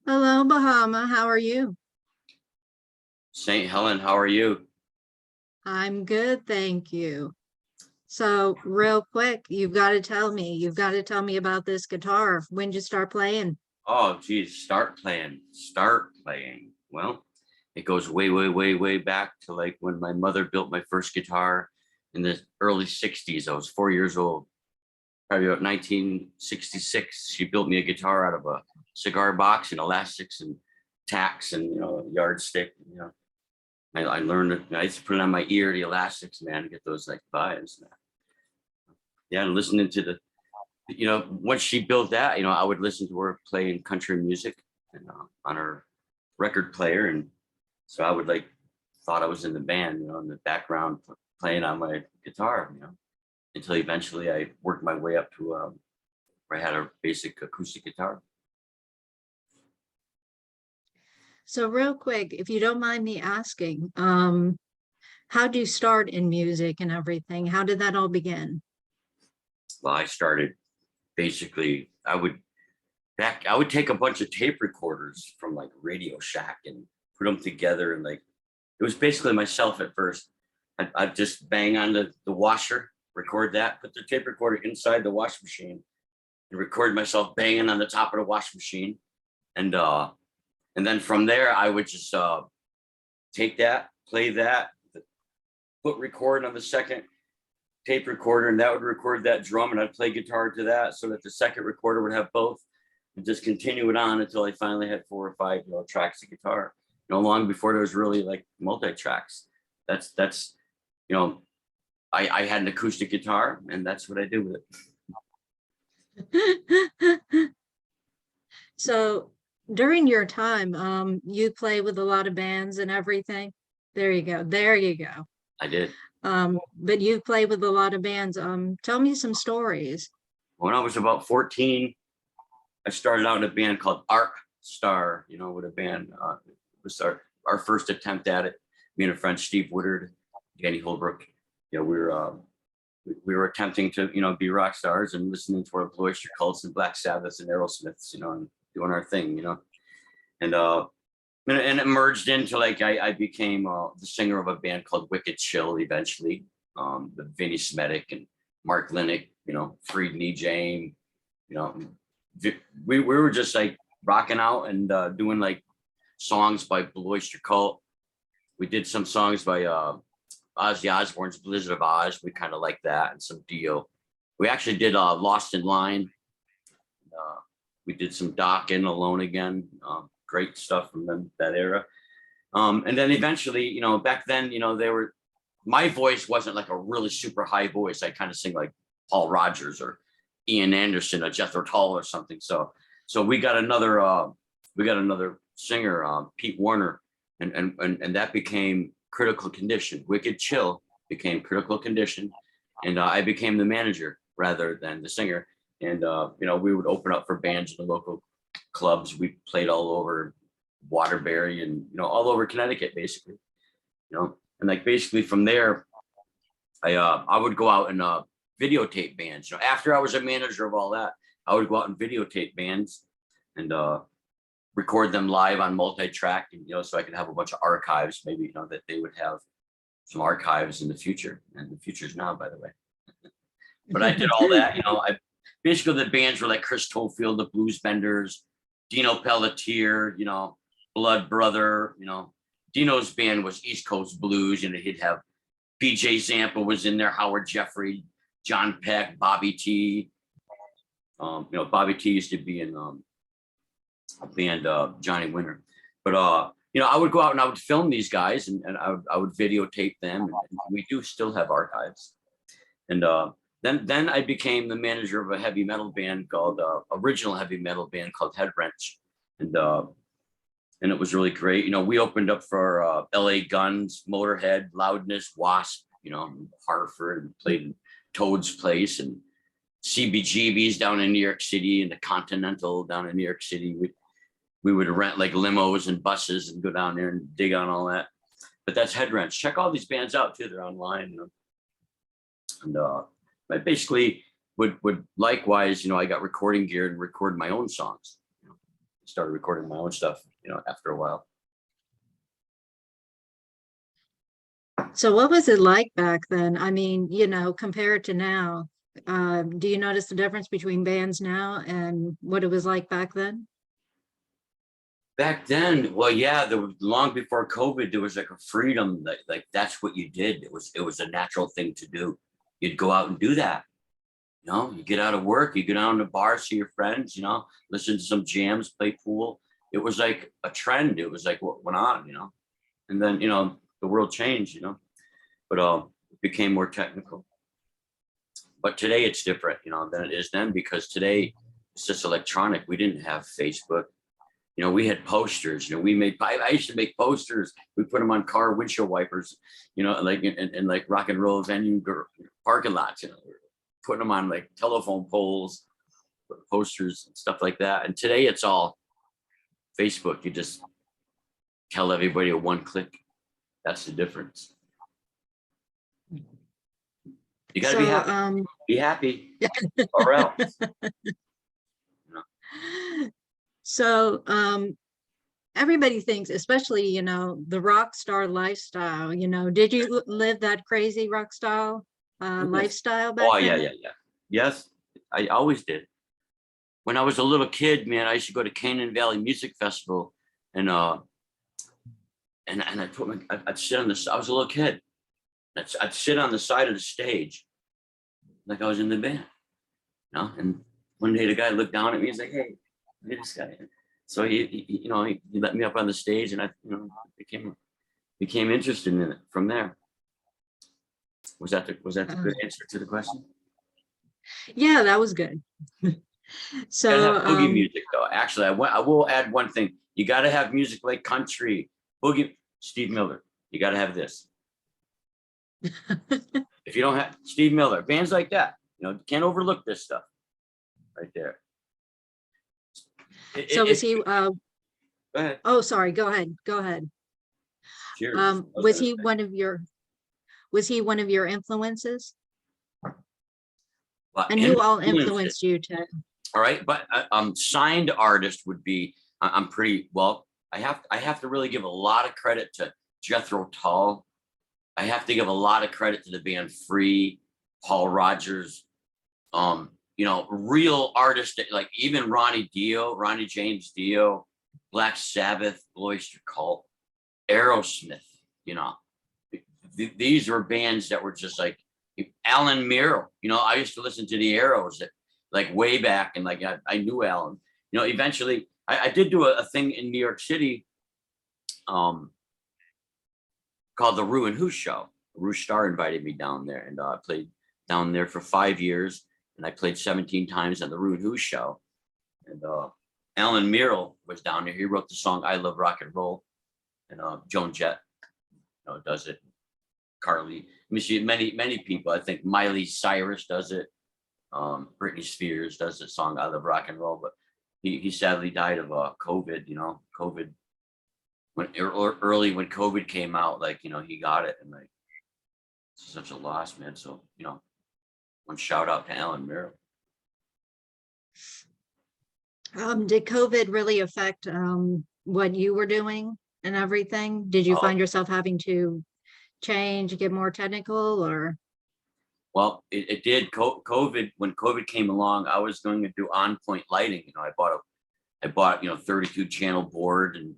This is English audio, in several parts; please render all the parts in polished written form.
Hello, Bahama. How are you? St. Helen, how are you? I'm good, thank you. So, real quick, you've got to tell me about this guitar. When did you start playing? Oh, geez, start playing. Start playing. Well, it goes way, way, way, way back to like when my mother built my first guitar in the early 60s. I was 4 years old, probably about 1966. She built me a guitar out of a cigar box and elastics and tacks and, a yardstick. I learned it. I used to put it on my ear, the elastics, man, to get those like vibes. Yeah, and listening to once she built that, I would listen to her playing country music and on her record player. And so I would thought I was in the band, in the background playing on my guitar, until eventually I worked my way up to where I had a basic acoustic guitar. So, real quick, if you don't mind me asking, how do you start in music and everything? How did that all begin? Well, I started basically, I would take a bunch of tape recorders from like Radio Shack and put them together. And it was basically myself at first. I'd just bang on the washer, record that, put the tape recorder inside the washing machine and record myself banging on the top of the washing machine. And then from there, I would just take that, play that, put record on the second tape recorder, and that would record that drum, and I'd play guitar to that so that the second recorder would have both, and just continue it on until I finally had 4 or 5 tracks of guitar. Long before there was really like multi-tracks. That's I had an acoustic guitar, and that's what I did with So, during your time, you play with a lot of bands and everything. There you go. There you go. I did. But you play with a lot of bands. Tell me some stories. When I was about 14, I started out in a band called Arc Star, with a band. It was our first attempt at it. Me and a friend, Steve Woodard, Danny Holbrook. We were attempting to, be rock stars and listening to our Blue Oyster Cults and Black Sabbaths and Aerosmiths, and doing our thing, and it merged into I became the singer of a band called Wicked Chill eventually, with Vinny Smetic and Mark Linick, Freed Knee Jame, we were just rocking out and doing songs by Blue Oyster Cult. We did some songs by Ozzy Osbourne's Blizzard of Oz. We kind of like that, and some Dio. We actually did Lost in Line. We did some Doc and Alone Again. Great stuff from that era. And then eventually, back then, my voice wasn't like a really super high voice. I kind of sing like Paul Rogers or Ian Anderson or Jethro Tull or something. So we got another singer, Pete Warner, and that became Critical Condition. Wicked Chill became Critical Condition, and I became the manager rather than the singer. And we would open up for bands in the local clubs. We played all over Waterbury and all over Connecticut, basically. And basically from there, I would go out and videotape bands. After I was a manager of all that, I would go out and videotape bands and record them live on multi-track, and so I could have a bunch of archives. Maybe that they would have some archives in the future, and the future's now, by the way. But I did all that. Basically the bands were like Chris Tofield, the Blues Benders, Dino Pelletier, Blood Brother. Dino's band was East Coast Blues, he'd have BJ Zampa was in there, Howard Jeffrey, John Peck, Bobby T. Bobby T used to be in a band, Johnny Winter. But I would go out and I would film these guys, and I would videotape them, and we do still have archives. And then I became the manager of a heavy metal band called original heavy metal band called Head Wrench, and it was really great. We opened up for LA Guns, Motorhead, Loudness, Wasp, Hartford, and played in Toad's Place and CBGB's down in New York City, and the Continental down in New York City. We would rent limos and buses and go down there and dig on all that. But that's Head Wrench. Check all these bands out too; they're online. And I basically would likewise, I got recording gear and record my own songs. started recording my own stuff, after a while. So what was it like back then? I mean, compared to now, do you notice the difference between bands now and what it was like back then? Back then, well, yeah, there was long before COVID, there was like a freedom, like that's what you did. It was a natural thing to do. You'd go out and do that. You get out of work, you go down to the bar, see your friends, listen to some jams, play pool. It was like a trend. It was like what went on, and then, the world changed, but it became more technical. But today it's different, than it is then, because today it's just electronic. We didn't have Facebook. We had posters, I used to make posters. We put them on car windshield wipers, like in like rock and roll venue parking lots, putting them on like telephone poles, posters and stuff like that. And today it's all Facebook. You just tell everybody a one click. That's the difference. You got to be happy, or else. So everybody thinks, especially, the rock star lifestyle, did you live that crazy rock style lifestyle back Oh, then? yeah. Yes, I always did. When I was a little kid, man, I used to go to Canaan Valley Music Festival, and I'd sit on this. I was a little kid. I'd sit on the side of the stage, like I was in the band, And one day the guy looked down at me. He's like, "Hey, look at this guy." So he let me up on the stage, and I, became interested in it from there. Was that the good answer to the question? Yeah, that was good. So Gotta have boogie music though. Actually, I will add one thing. You got to have music like country, boogie. Steve Miller. You got to have this. If you don't have Steve Miller, bands like that, can't overlook this stuff right there. so was he Go ahead. oh, sorry, go ahead. Cheers. Was he one of your influences? Well, And who all influences. influenced you, Ted? All right, but signed artist would be. I'm pretty well. I have to really give a lot of credit to Jethro Tull. I have to give a lot of credit to the band Free, Paul Rogers. Real artists like even Ronnie James Dio, Black Sabbath, Blue Oyster Cult, Aerosmith. These were bands that were just like Alan Merrill. I used to listen to the Arrows like way back, and like I knew Alan. Eventually I did do a thing in New York City called the Rue and Who Show. Rouge Star invited me down there, and I played down there for 5 years, and I played 17 times on the Rue and Who Show. And Alan Merrill was down there. He wrote the song "I Love Rock and Roll," and Joan Jett, does it. Carly, let me see, many people. I think Miley Cyrus does it. Britney Spears does the song "I Love Rock and Roll," but he sadly died of COVID. COVID when early when COVID came out, like he got it, and like it's such a loss, man. So one shout out to Alan Merrill. Did COVID really affect what you were doing and everything? Did you find yourself having to change, get more technical, or? Well, it did. COVID, when COVID came along, I was going to do on point lighting. I bought 32 channel board, and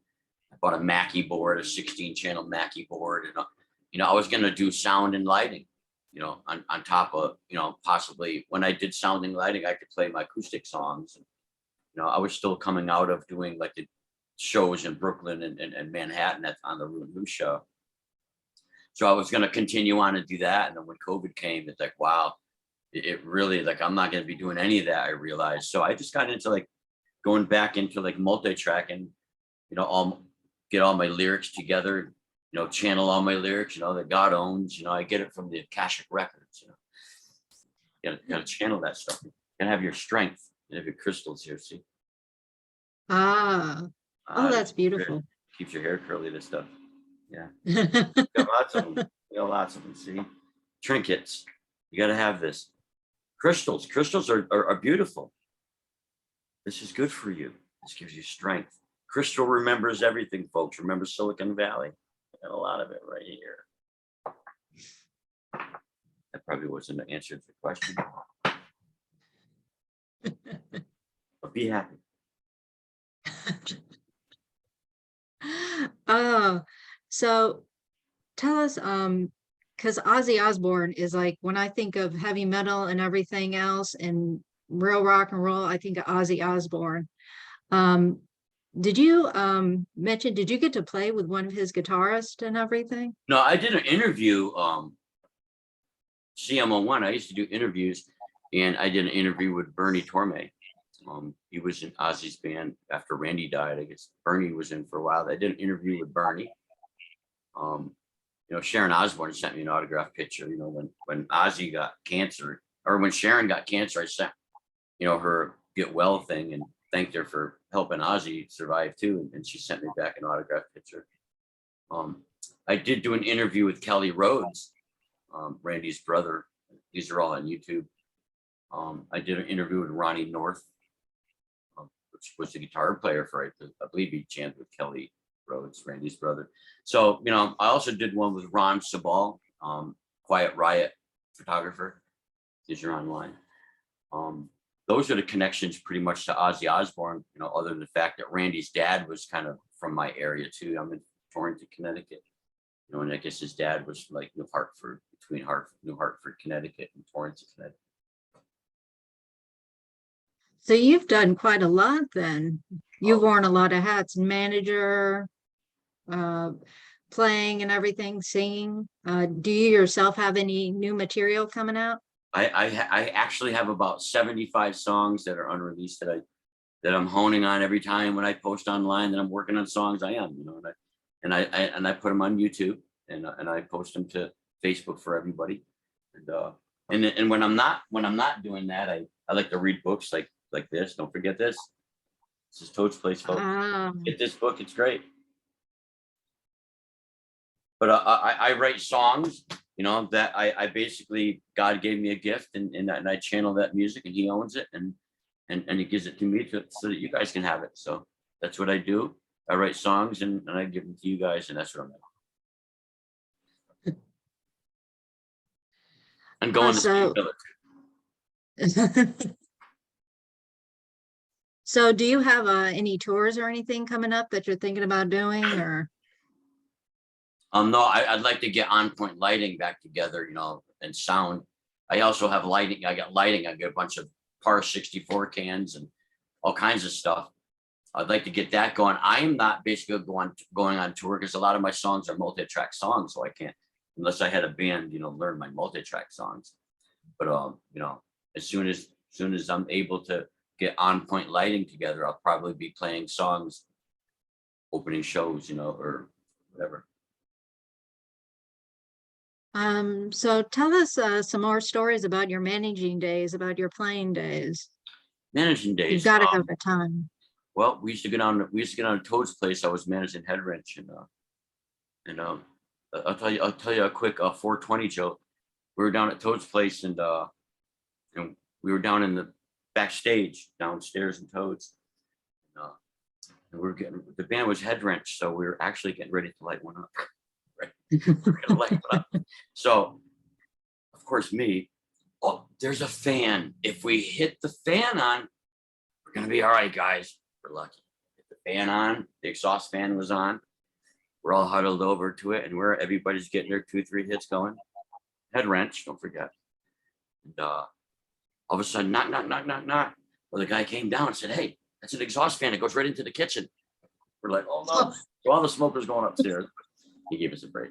I bought a Mackie board, a 16 channel Mackie board, and I was going to do sound and lighting. On top of possibly when I did sound and lighting, I could play my acoustic songs. And, I was still coming out of doing like the shows in Brooklyn and Manhattan on the Rue and Who Show. So I was going to continue on and do that. And then when COVID came, it's like, wow, it really, like, I'm not going to be doing any of that, I realized. So I just got into like going back into like multi-tracking, get all my lyrics together, channel all my lyrics, that God owns, I get it from the Akashic Records, you gotta channel that stuff. You gotta have your strength. You have your crystals here, see? Oh, that's beautiful. Keeps your hair curly, this stuff. Yeah. Got lots of them. Lots of them, see? Trinkets. You gotta have this. Crystals are beautiful. This is good for you. This gives you strength. Crystal remembers everything, folks. Remember Silicon Valley? I got a lot of it right here. That probably wasn't the answer to the question. But be happy. Oh, so tell us, because Ozzy Osbourne is like, when I think of heavy metal and everything else and real rock and roll, I think of Ozzy Osbourne. Um, did you mention, did you get to play with one of his guitarists and everything? No, I did an interview, CM01. I used to do interviews, and I did an interview with Bernie Torme. He was in Ozzy's band after Randy died. I guess Bernie was in for a while. I did an interview with Bernie. Sharon Osbourne sent me an autographed picture. When Ozzy got cancer, or when Sharon got cancer, I sent, her get well thing and thanked her for helping Ozzy survive too. And she sent me back an autographed picture. I did do an interview with Kelly Rhodes, Randy's brother. These are all on YouTube. I did an interview with Ronnie North, which was the guitar player for, I believe he jammed with Kelly Rhodes, Randy's brother. So, I also did one with Ron Sabal, Quiet Riot photographer. These are online. Those are the connections pretty much to Ozzy Osbourne, other than the fact that Randy's dad was kind of from my area too. I'm in Torrington, Connecticut, and I guess his dad was like New Hartford, between New Hartford, Connecticut and Torrington, Connecticut. So you've done quite a lot then. You've worn a lot of hats, manager, playing and everything, singing. Do you yourself have any new material coming out? I actually have about 75 songs that are unreleased that I'm honing on every time when I post online that I'm working on songs. I am, and I put them on YouTube and I post them to Facebook for everybody. And when I'm not doing that, I like to read books like this. Don't forget this. This is Toad's Place, folks. Get this book. It's great. But I write songs, that I basically, God gave me a gift and I channel that music and he owns it and he gives it to me so that you guys can have it. So that's what I do. I write songs and I give them to you guys, and that's what I'm doing. I'm going to So do you have any tours or anything coming up that you're thinking about doing, or? No, I'd like to get On Point Lighting back together, and sound. I also have lighting. I got a bunch of Par 64 cans and all kinds of stuff. I'd like to get that going. I am not basically going on tour because a lot of my songs are multi-track songs, so I can't, unless I had a band, learn my multi-track songs. But as soon as I'm able to get On Point Lighting together, I'll probably be playing songs, opening shows, or whatever. So tell us some more stories about your managing days, about your playing days. Managing days. You've got to have the time. Well, we used to get on to Toad's Place. I was managing Head Wrench, and I'll tell you a quick 420 joke. We were down at Toad's Place and we were down in the backstage downstairs in Toad's. And the band was Head Wrench, so we were actually getting ready to light one up. Right? We're gonna light one up. So, of course, there's a fan. If we hit the fan on, we're gonna be all right, guys. We're lucky. Hit the fan on. The exhaust fan was on. We're all huddled over to it, and everybody's getting their 2-3 hits going. Head Wrench, don't forget. And all of a sudden, knock, knock, knock, knock, knock. Well, the guy came down and said, "Hey, that's an exhaust fan. It goes right into the kitchen." We're like, "Oh no!" So all the smokers going upstairs. He gave us a break.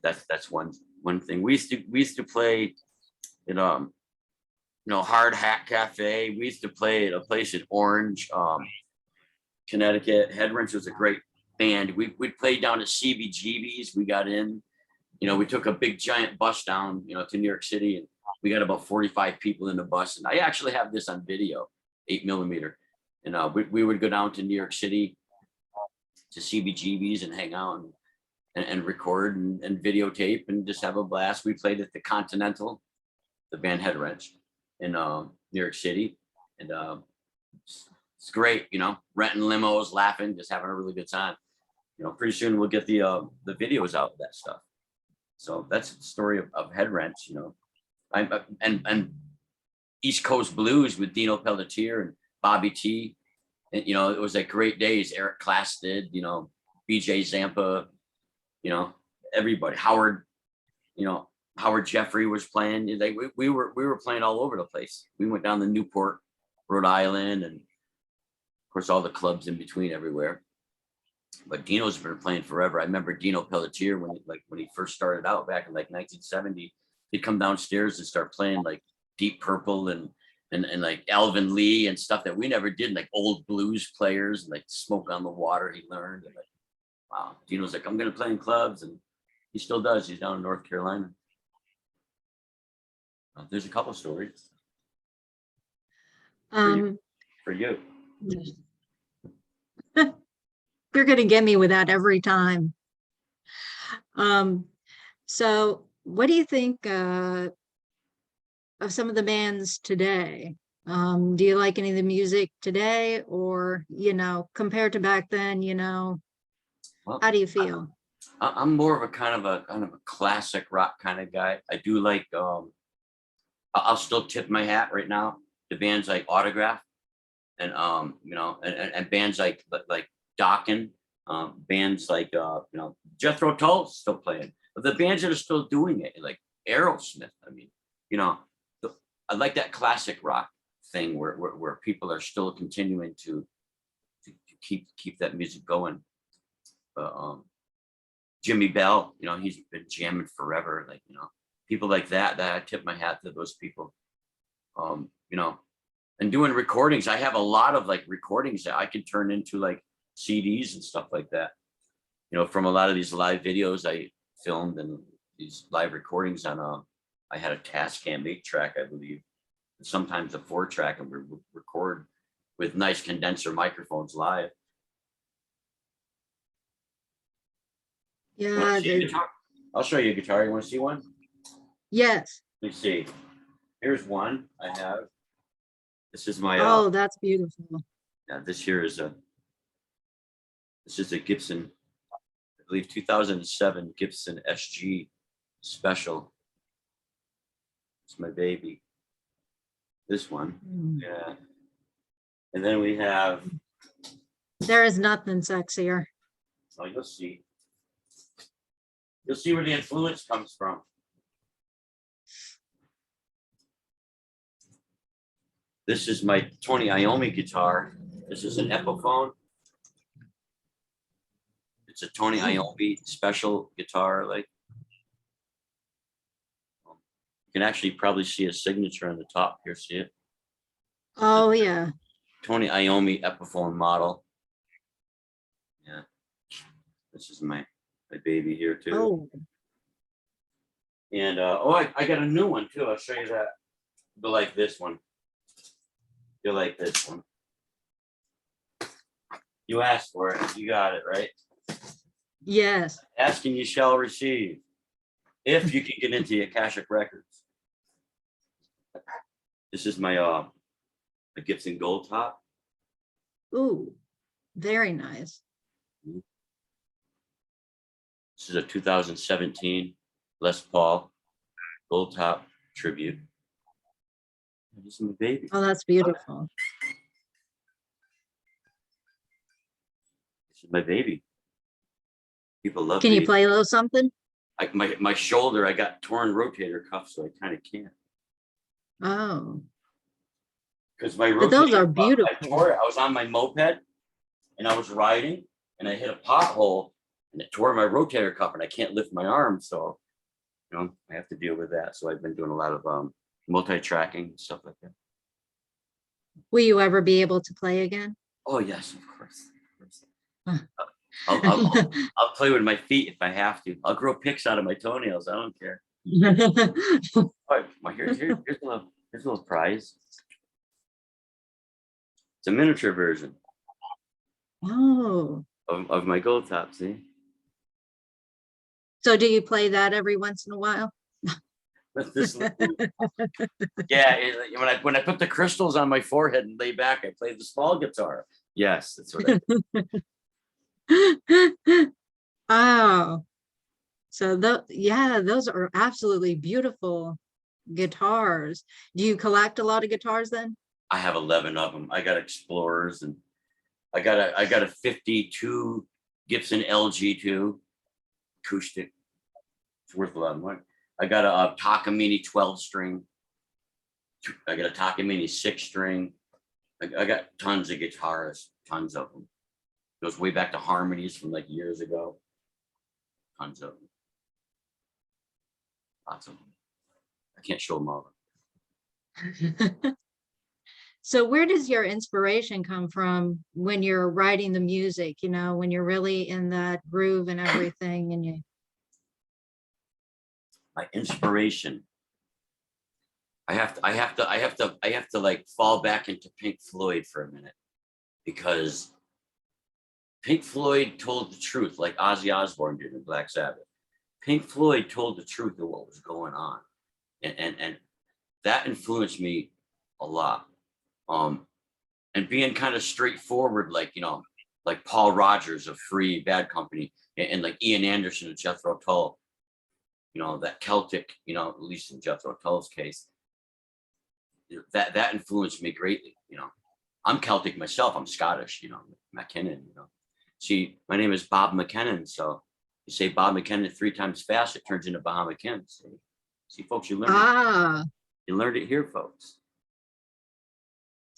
That's one thing. We used to play in Hard Hat Cafe. We used to play at a place in Orange, Connecticut. Head Wrench was a great band. We'd play down at CBGB's. We got in. We took a big giant bus down, to New York City, and we got about 45 people in the bus. And I actually have this on video, 8mm. And we would go down to New York City to CBGB's and hang out and record and videotape and just have a blast. We played at the Continental, the band Head Wrench in New York City. And it's great, you know, renting limos, laughing, just having a really good time. You know, pretty soon we'll get the videos out of that stuff. So that's the story of Head Wrench, you know. And East Coast Blues with Dino Pelletier and Bobby T. And, you know, it was like great days. Eric Klass did, you know, BJ Zampa, you know, everybody. Howard, you know, Howard Jeffrey was playing. Like we were playing all over the place. We went down to Newport, Rhode Island, and of course all the clubs in between everywhere. But Dino's been playing forever. I remember Dino Pelletier when he first started out back in like 1970. He'd come downstairs and start playing like Deep Purple and like Alvin Lee and stuff that we never did, like old blues players and like Smoke on the Water he learned. And like, wow, Dino's like, I'm gonna play in clubs, and he still does. He's down in North Carolina. There's a couple stories for you. You're gonna get me with that every time. So what do you think of some of the bands today? Do you like any of the music today, or, you know, compared to back then, you know, Well, how do you feel? I'm more of a kind of a classic rock kind of guy. I do like I'll still tip my hat right now to bands like Autograph and you know, and bands like Dokken, bands like you know, Jethro Tull's still playing. But the bands that are still doing it, like Aerosmith, I mean, you know, I like that classic rock thing where people are still continuing to keep that music going. Jimmy Bell, you know, he's been jamming forever. Like, you know, people like that I tip my hat to those people. You know, and doing recordings. I have a lot of like recordings that I can turn into like CDs and stuff like that. You know, from a lot of these live videos I filmed and these live recordings on I had a Tascam 8-track, I believe, and sometimes a 4-track, and we record with nice condenser microphones live. Yeah, I'll show you a guitar. You want to see one? yes. Let me see. Here's one I have. This is my Oh, that's beautiful. yeah, this is a Gibson, I believe 2007 Gibson SG Special. It's my baby. This one. Yeah. And then we have, There is nothing sexier. oh, you'll see. You'll see where the influence comes from. This is my Tony Iommi guitar. This is an Epiphone. It's a Tony Iommi special guitar. Like, you can actually probably see a signature on the top here. See it? Oh yeah. Tony Iommi Epiphone model. Yeah. This is my baby here too. Oh. And I got a new one too. I'll show you that. You'll like this one. You'll like this one. You asked for it. You got it, right? Yes. Asking you shall receive. If you can get into the Akashic Records. This is my a Gibson Gold Top. Ooh, very nice. This is a 2017 Les Paul Gold Top tribute. This is my baby. Oh, that's beautiful. This is my baby. People love Can you these. play a little something? My shoulder, I got torn rotator cuff, so I kind of can't. Oh, Because my but those rotator are cuff, beautiful. I tore it. I was on my moped and I was riding and I hit a pothole and it tore my rotator cuff and I can't lift my arm. So, you know, I have to deal with that. So I've been doing a lot of multi-tracking and stuff like that. Will you ever be able to play again? Oh yes, of course. Huh. I'll play with my feet if I have to. I'll grow picks out of my toenails. I don't care. All right, well, here's a little prize. It's a miniature version Oh, of my Gold Top. See? so do you play that every once in a while? with this. Yeah, when I put the crystals on my forehead and lay back, I played the small guitar. Yes, that's what I. Oh, so yeah, those are absolutely beautiful guitars. Do you collect a lot of guitars then? I have 11 of them. I got Explorers, and I got a 52 Gibson LG2 acoustic. It's worth a lot of money. I got a Takamine 12 string. I got a Takamine 6 string. I got tons of guitars, tons of them. Goes way back to harmonies from like years ago. Tons of them. Lots of them. I can't show them all. So where does your inspiration come from when you're writing the music, you know, when you're really in that groove and everything and you My inspiration. I have to like fall back into Pink Floyd for a minute, because Pink Floyd told the truth, like Ozzy Osbourne did in Black Sabbath. Pink Floyd told the truth of what was going on, and that influenced me a lot. And being kind of straightforward, like, like Paul Rogers of Free, Bad Company, and like Ian Anderson of Jethro Tull, that Celtic, at least in Jethro Tull's case, that influenced me greatly. I'm Celtic myself. I'm Scottish, McKinnon, See, my name is Bob McKinnon. So you say Bob McKinnon 3 times fast, it turns into Bahama Kin. See, folks, you learned it here, folks.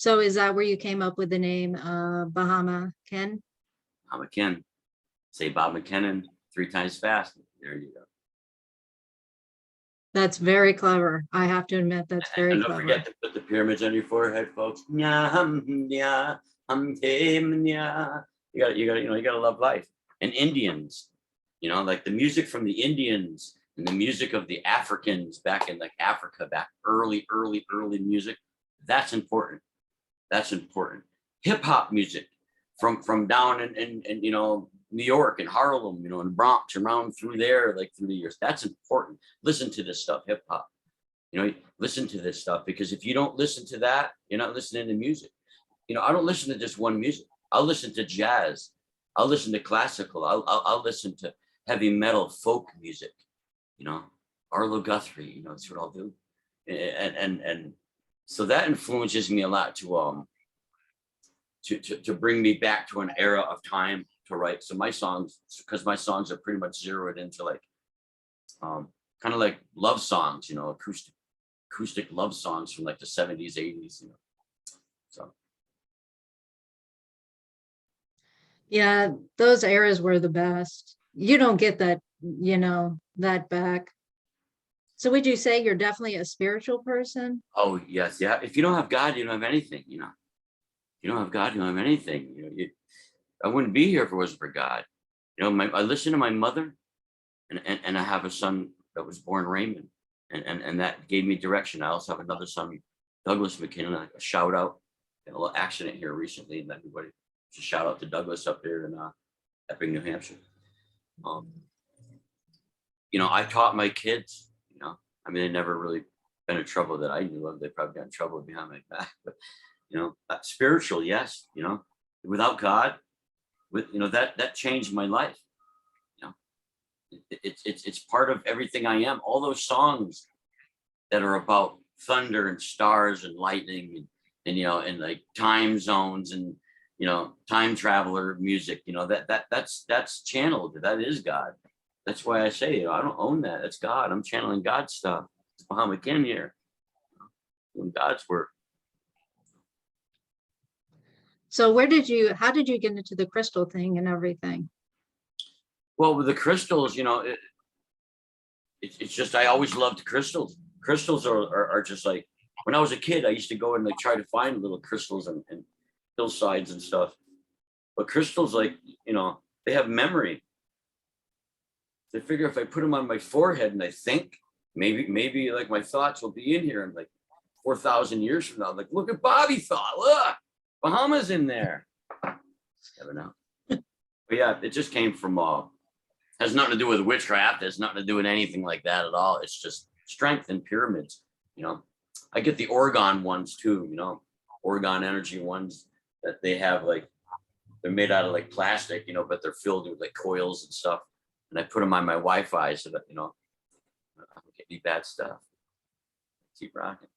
so is that where you came up with the name Bahama Kin? Bahama Kin. Say Bob McKinnon 3 times fast. There you go. That's very clever. I have to admit, that's very And don't clever. forget to put the pyramids on your forehead, folks. Yeah, you gotta love life. And Indians, like the music from the Indians and the music of the Africans back in like Africa, back early music. That's important. That's important. Hip hop music from down in New York and Harlem, in Bronx, around through there, like through the years. That's important. Listen to this stuff, hip hop. Listen to this stuff, because if you don't listen to that, you're not listening to music. I don't listen to just one music. I'll listen to jazz. I'll listen to classical. I'll listen to heavy metal, folk music. Arlo Guthrie. That's what I'll do. And so that influences me a lot to bring me back to an era of time to write. So my songs, because my songs are pretty much zeroed into like kind of like love songs, acoustic love songs from like the 70s, 80s, So Yeah, those eras were the best. You don't get that, that back. So would you say you're definitely a spiritual person? oh yes, yeah. If you don't have God, you don't have anything, If you don't have God, you don't have anything. I wouldn't be here if it wasn't for God. I listen to my mother, and I have a son that was born Raymond, and that gave me direction. I also have another son, Douglas McKinnon. A shout out. Had a little accident here recently, and everybody just shout out to Douglas up there in Epping, New Hampshire. I taught my kids. They never really been in trouble that I knew of. They probably got in trouble behind my back, but spiritual, yes. Without God, that changed my life. It's part of everything I am. All those songs that are about thunder and stars and lightning and like time zones and time traveler music, that's channeled. That is God. That's why I say, I don't own that. That's God. I'm channeling God's stuff. It's Bahama Kin here, doing God's work. So how did you get into the crystal thing and everything? Well, with the crystals, it's just, I always loved crystals. Crystals are just like, when I was a kid, I used to go and like try to find little crystals and hillsides and stuff. But crystals, like, they have memory. I figure if I put them on my forehead and I think, maybe like my thoughts will be in here in like 4,000 years from now. Like, look at Bobby thought. Look, Bahama's in there. Never know. But yeah, it just came from has nothing to do with witchcraft. It's nothing to do with anything like that at all. It's just strength in pyramids. You know, I get the Oregon ones too. You know, Oregon Energy ones that they have like they're made out of like plastic, you know, but they're filled with like coils and stuff. And I put them on my Wi-Fi so that you know I don't get any bad stuff. Keep rocking.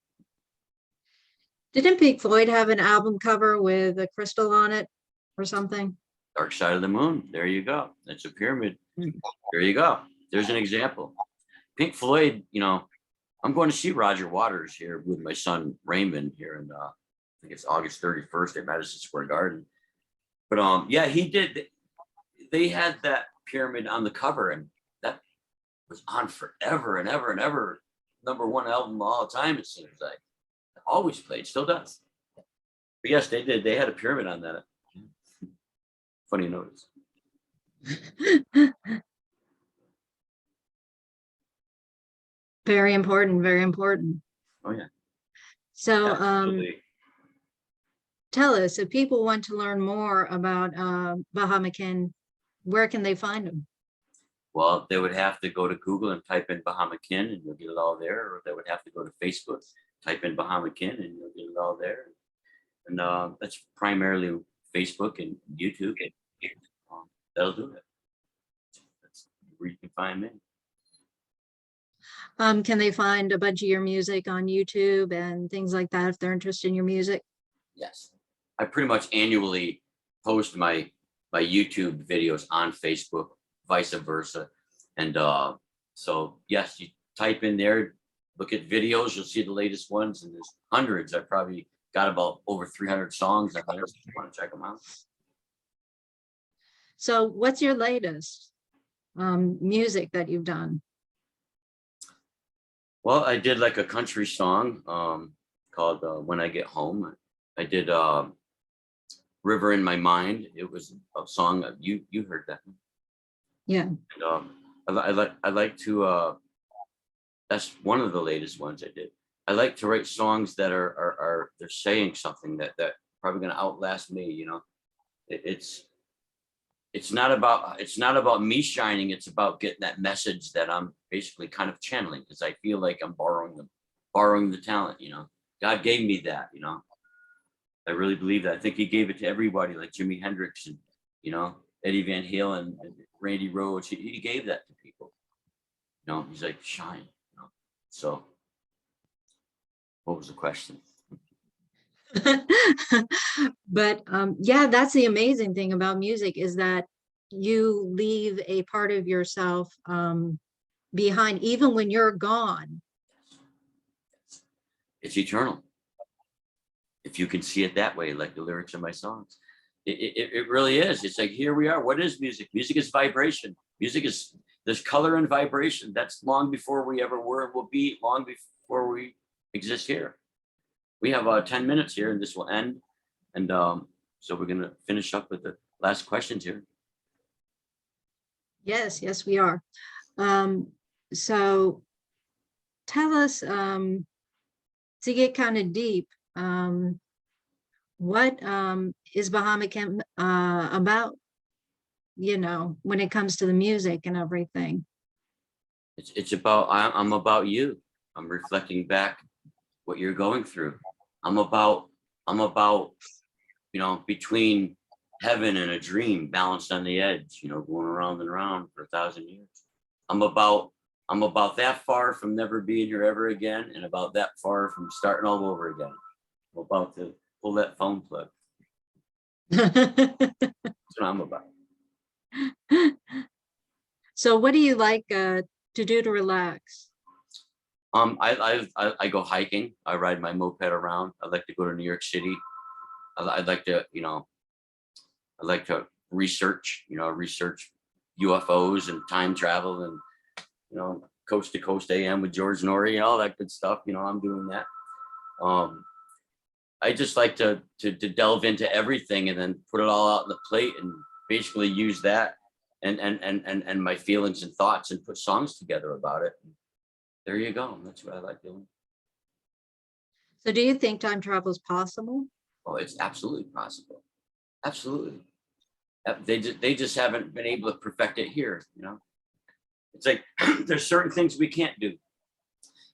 Didn't Pink Floyd have an album cover with a crystal on it or something? Dark Side of the Moon. There you go. That's a pyramid. Mm. There you go. There's an example. Pink Floyd, you know, I'm going to see Roger Waters here with my son Raymond here in I think it's August 31st at Madison Square Garden. But yeah, he did. They had that pyramid on the cover, and that was on forever and ever and ever. #1 album of all time, it seems like. Always played, still does. But yes, they did. They had a pyramid on that. Funny notice. Very important, very important. Oh yeah. So Absolutely. tell us, if people want to learn more about Bahama Kin, where can they find them? Well, they would have to go to Google and type in Bahama Kin and you'll get it all there. Or they would have to go to Facebook, type in Bahama Kin and you'll get it all there. And that's primarily Facebook and YouTube. That'll do it. That's where you can find me. Can they find a bunch of your music on YouTube and things like that if they're interested in your music? Yes. I pretty much annually post my YouTube videos on Facebook, vice versa. And so yes, you type in there, look at videos, you'll see the latest ones, and there's hundreds. I probably got about over 300 songs on there, so if you want to check them out. So what's your latest music that you've done? Well, I did like a country song called When I Get Home. I did River in My Mind. It was a song you heard that. Yeah. And, I like to that's one of the latest ones I did. I like to write songs that are they're saying something that probably going to outlast me, you know. It's not about me shining, it's about getting that message that I'm basically kind of channeling, because I feel like I'm borrowing the talent, you know. God gave me that, you know. I really believe that. I think he gave it to everybody, like Jimi Hendrix and, you know, Eddie Van Halen and Randy Rhoads. He gave that to people. You know, he's like, shine, you know. So what was the question? But yeah, that's the amazing thing about music, is that you leave a part of yourself behind, even when you're gone. It's eternal. If you can see it that way, like the lyrics of my songs. It really is. It's like, here we are. What is music? Music is vibration. Music is, there's color and vibration. That's long before we ever were and will be, long before we exist here. We have 10 minutes here and this will end. And so we're going to finish up with the last questions here. Yes, we are. So tell us, to get kind of deep, what is Bahama Kin about, you know, when it comes to the music and everything? It's about, I'm about you. I'm reflecting back what you're going through. I'm about, you know, between heaven and a dream, balanced on the edge, you know, going around and around for 1,000 years. I'm about that far from never being here ever again, and about that far from starting all over again. I'm about to pull that phone plug. That's what I'm about. So what do you like to do to relax? I go hiking. I ride my moped around. I like to go to New York City. I'd like to, you know, I like to research UFOs and time travel and, you know, coast to coast AM with George Norrie and all that good stuff. You know, I'm doing that. I just like to delve into everything and then put it all out on the plate and basically use that and my feelings and thoughts and put songs together about it. There you go. That's what I like doing. So do you think time travel is possible? Oh, it's absolutely possible. Absolutely. They just haven't been able to perfect it here, you know. It's like there's certain things we can't do.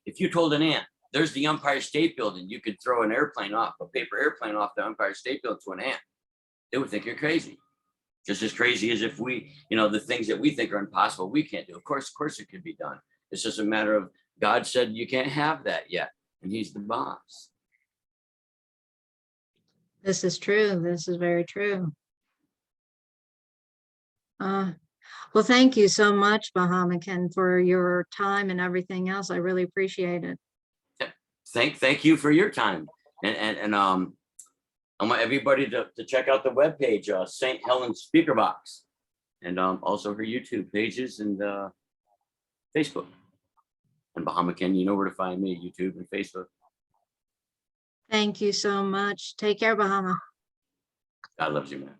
if you told an ant, there's the Empire State Building, you could throw an airplane off, a paper airplane off the Empire State Building to an ant, they would think you're crazy. Just as crazy as if we, the things that we think are impossible, we can't do. Of course it could be done. It's just a matter of God said you can't have that yet, and he's the boss. This is true. This is very true. Well, thank you so much, Bahama Kin, for your time and everything else. I really appreciate it. Thank you for your time. And I want everybody to check out the webpage, St. Helens Speaker Box, and also her YouTube pages and Facebook. And Bahama Kin, you know where to find me, YouTube and Facebook. Thank you so much. Take care, Bahama. God loves you, man.